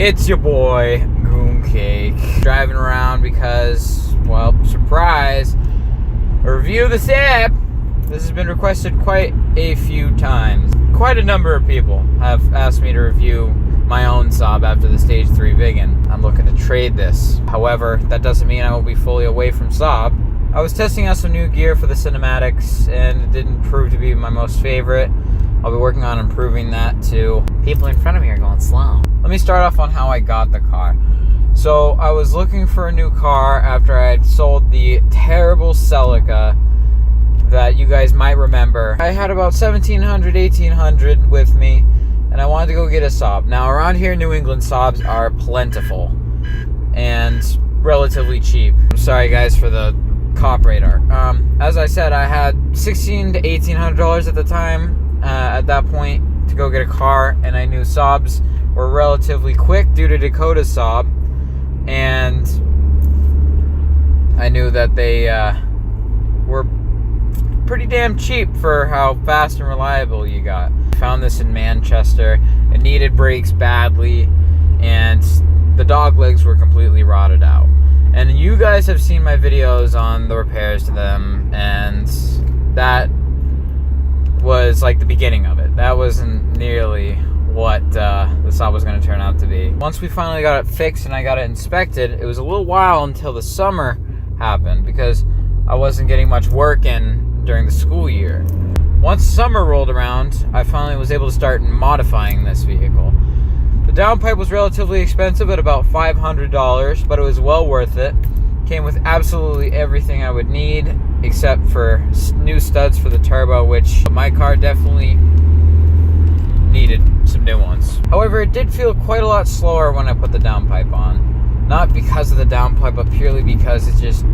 It's your boy, Goomcake, driving around because, well, surprise, a review of the Saab. This has been requested quite a few times. Quite a number of people have asked me to review my own Saab after the Stage 3 viggen. I'm looking to trade this. However, that doesn't mean I will be fully away from Saab. I was testing out some new gear for the cinematics, and it didn't prove to be my most favorite. I'll be working on improving that too. People in front of me are going slow. Let me start off on how I got the car. So I was looking for a new car after I had sold the terrible Celica that you guys might remember. I had about 1,700, 1,800 with me, and I wanted to go get a Saab. Now around here in New England, Saabs are plentiful and relatively cheap. I'm sorry guys for the cop radar. As I said, I had $1,600 to $1,800 at the time. At that point to go get a car, and I knew Saabs were relatively quick due to Dakota's Saab, and I knew that they were pretty damn cheap for how fast and reliable you got. Found this in Manchester. It needed brakes badly, and the dog legs were completely rotted out. And you guys have seen my videos on the repairs to them, and that was like the beginning of it. That wasn't nearly what the Saab was going to turn out to be. Once we finally got it fixed and I got it inspected, it was a little while until the summer happened because I wasn't getting much work in during the school year. Once summer rolled around, I finally was able to start modifying this vehicle. The downpipe was relatively expensive at about $500, but it was well worth it. Came with absolutely everything I would need, except for new studs for the turbo, which my car definitely needed some new ones. However, it did feel quite a lot slower when I put the downpipe on. Not because of the downpipe, but purely because it's just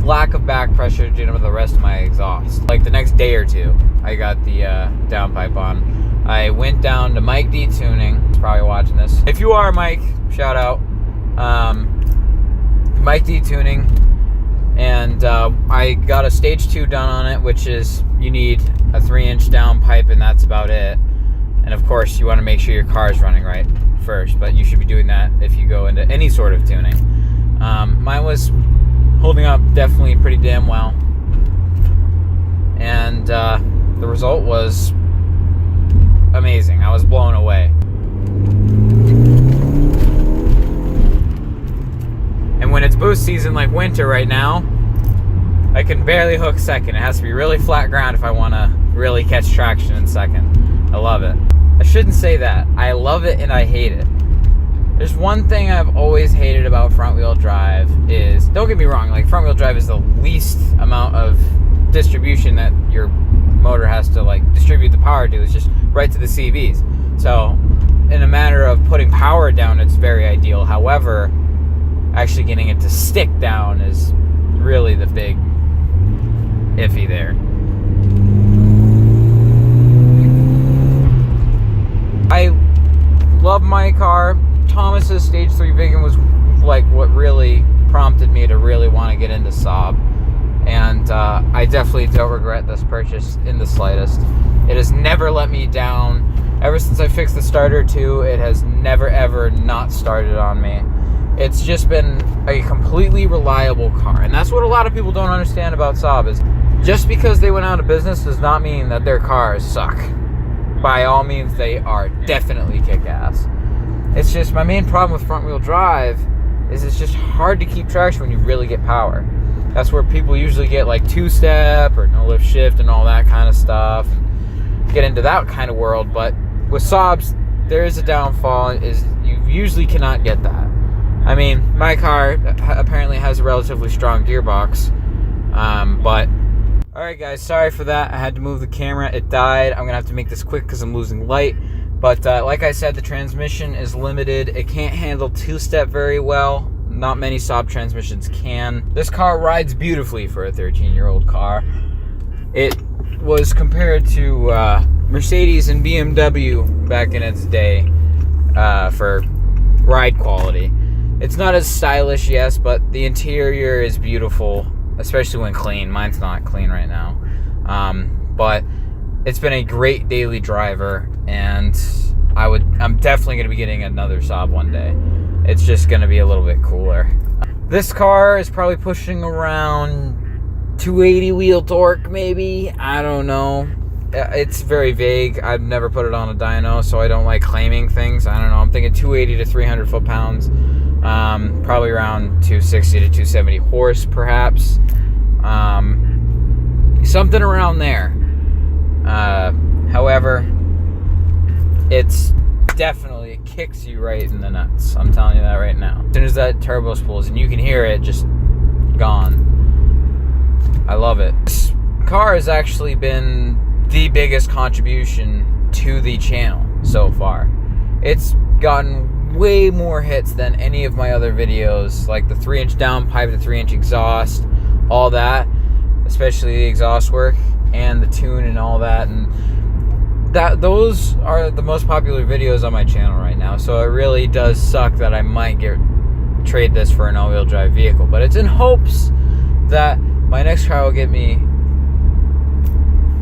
lack of back pressure due to the rest of my exhaust. Like the next day or two, I got the downpipe on. I went down to Mike D Tuning. He's probably watching this. If you are, Mike, shout out. Mike D Tuning, and I got a stage 2 done on it, which is you need a 3-inch downpipe, and that's about it. And of course, you want to make sure your car is running right first, but you should be doing that if you go into any sort of tuning. Mine was holding up definitely pretty damn well, and the result was amazing. I was blown away. And when it's boost season like winter right now, I can barely hook second. It has to be really flat ground if I want to really catch traction in second. I love it. I shouldn't say that. I love it and I hate it. There's one thing I've always hated about front wheel drive is, don't get me wrong, like front wheel drive is the least amount of distribution that your motor has to like distribute the power to. It's just right to the CVs. So in a matter of putting power down, it's very ideal. However, actually getting it to stick down is really the big iffy there. I love my car. Thomas's Stage 3 viggen was like what really prompted me to really want to get into Saab, and I definitely don't regret this purchase in the slightest. It has never let me down. Ever since I fixed the starter too, it has never ever not started on me. It's just been a completely reliable car. And that's what a lot of people don't understand about Saab is just because they went out of business does not mean that their cars suck. By all means, they are definitely kick-ass. It's just my main problem with front-wheel drive is it's just hard to keep traction when you really get power. That's where people usually get like two-step or no-lift shift and all that kind of stuff. Get into that kind of world. But with Saabs, there is a downfall is you usually cannot get that. I mean, my car apparently has a relatively strong gearbox, but alright guys, sorry for that. I had to move the camera, it died. I'm gonna have to make this quick because I'm losing light, but like I said, the transmission is limited. It can't handle two-step very well. Not many Saab transmissions can. This car rides beautifully for a 13-year-old car. It was compared to Mercedes and BMW back in its day for ride quality. It's not as stylish, yes, but the interior is beautiful, especially when clean. Mine's not clean right now. But it's been a great daily driver, and I'm definitely going to be getting another Saab one day. It's just going to be a little bit cooler. This car is probably pushing around 280 wheel torque, maybe. I don't know. It's very vague. I've never put it on a dyno, so I don't like claiming things. I don't know. I'm thinking 280 to 300 foot-pounds. Probably around 260 to 270 horse, perhaps. Something around there. However, it's definitely, it kicks you right in the nuts. I'm telling you that right now. As soon as that turbo spools and you can hear it, just gone. I love it. This car has actually been the biggest contribution to the channel so far. It's gotten way more hits than any of my other videos, like the 3-inch downpipe, the 3-inch exhaust, all that, especially the exhaust work and the tune and all that. And those are the most popular videos on my channel right now, so it really does suck that I might trade this for an all-wheel drive vehicle, but it's in hopes that my next car will get me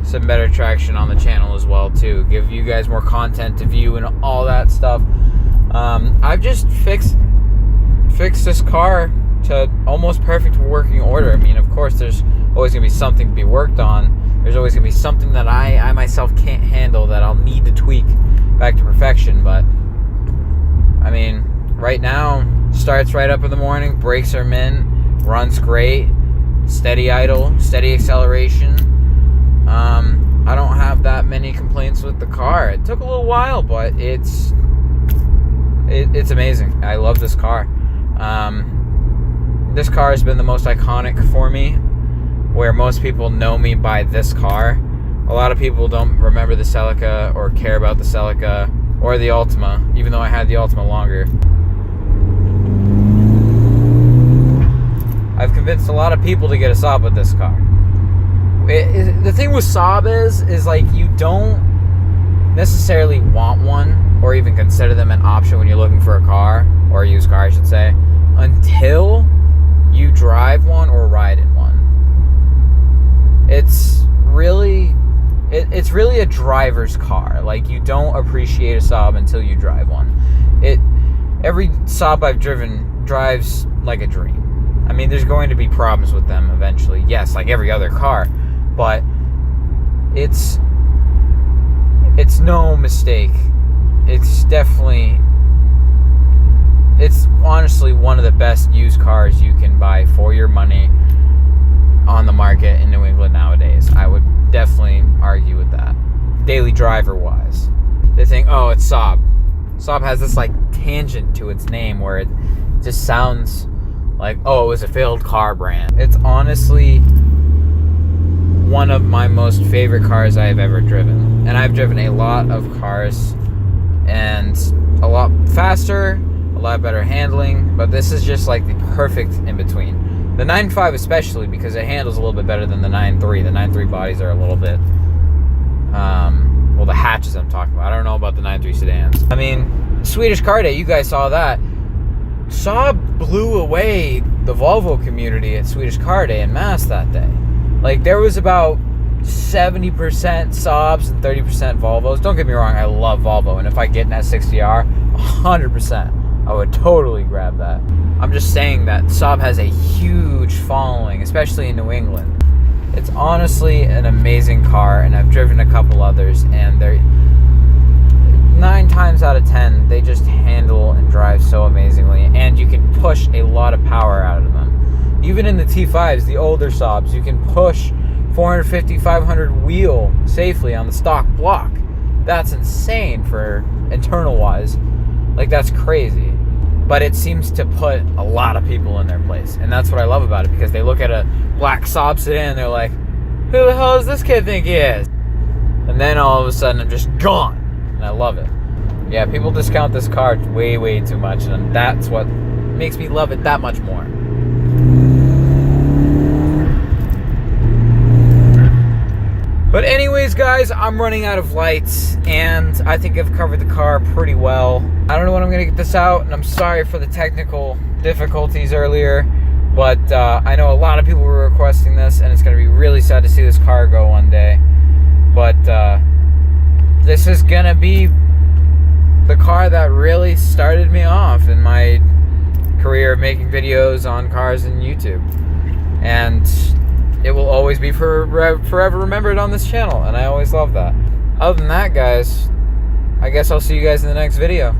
some better traction on the channel as well too, give you guys more content to view and all that stuff. I've just fixed this car to almost perfect working order. I mean, of course there's always gonna be something to be worked on. There's always going to be something that I myself can't handle that I'll need to tweak back to perfection. But, I mean, right now, starts right up in the morning, brakes are mint, runs great, steady idle, steady acceleration. I don't have that many complaints with the car. It took a little while, but it's amazing. I love this car. This car has been the most iconic for me, where most people know me by this car. A lot of people don't remember the Celica or care about the Celica or the Altima, even though I had the Altima longer. I've convinced a lot of people to get a Saab with this car. The thing with Saab is like, you don't necessarily want one or even consider them an option when you're looking for a car, or a used car I should say, until you drive one or ride in one. It's really a driver's car. Like, you don't appreciate a Saab until you drive one. Every Saab I've driven drives like a dream. I mean, there's going to be problems with them eventually. Yes, like every other car, but it's no mistake. It's honestly one of the best used cars you can buy for your money on the market in New England nowadays. I would definitely argue with that. Daily driver wise, they think, oh, it's Saab. Saab has this like tangent to its name where it just sounds like, oh, it was a failed car brand. It's honestly one of my most favorite cars I have ever driven. And I've driven a lot of cars, and a lot faster, a lot better handling, but this is just like the perfect in between. The 9.5 especially, because it handles a little bit better than the 9.3. The 9.3 bodies are a little bit, well, the hatches I'm talking about. I don't know about the 9.3 sedans. I mean, Swedish Car Day, you guys saw that. Saab blew away the Volvo community at Swedish Car Day in Mass that day. Like, there was about 70% Saabs and 30% Volvos. Don't get me wrong, I love Volvo, and if I get an S60R, 100%, I would totally grab that. I'm just saying that Saab has a huge following, especially in New England. It's honestly an amazing car, and I've driven a couple others, and they're 9 times out of 10, they just handle and drive so amazingly, and you can push a lot of power out of them. Even in the T5s, the older Saabs, you can push 450, 500 wheel safely on the stock block. That's insane for internal-wise. Like, that's crazy. But it seems to put a lot of people in their place. And that's what I love about it, because they look at a black Saab sedan and they're like, who the hell does this kid think he is? And then all of a sudden, I'm just gone. And I love it. Yeah, people discount this car way, way too much. And that's what makes me love it that much more. But anyways, guys, I'm running out of lights, and I think I've covered the car pretty well. I don't know when I'm going to get this out, and I'm sorry for the technical difficulties earlier, but I know a lot of people were requesting this, and it's going to be really sad to see this car go one day. But this is going to be the car that really started me off in my career of making videos on cars and YouTube. And it will always be forever remembered on this channel, and I always love that. Other than that, guys, I guess I'll see you guys in the next video.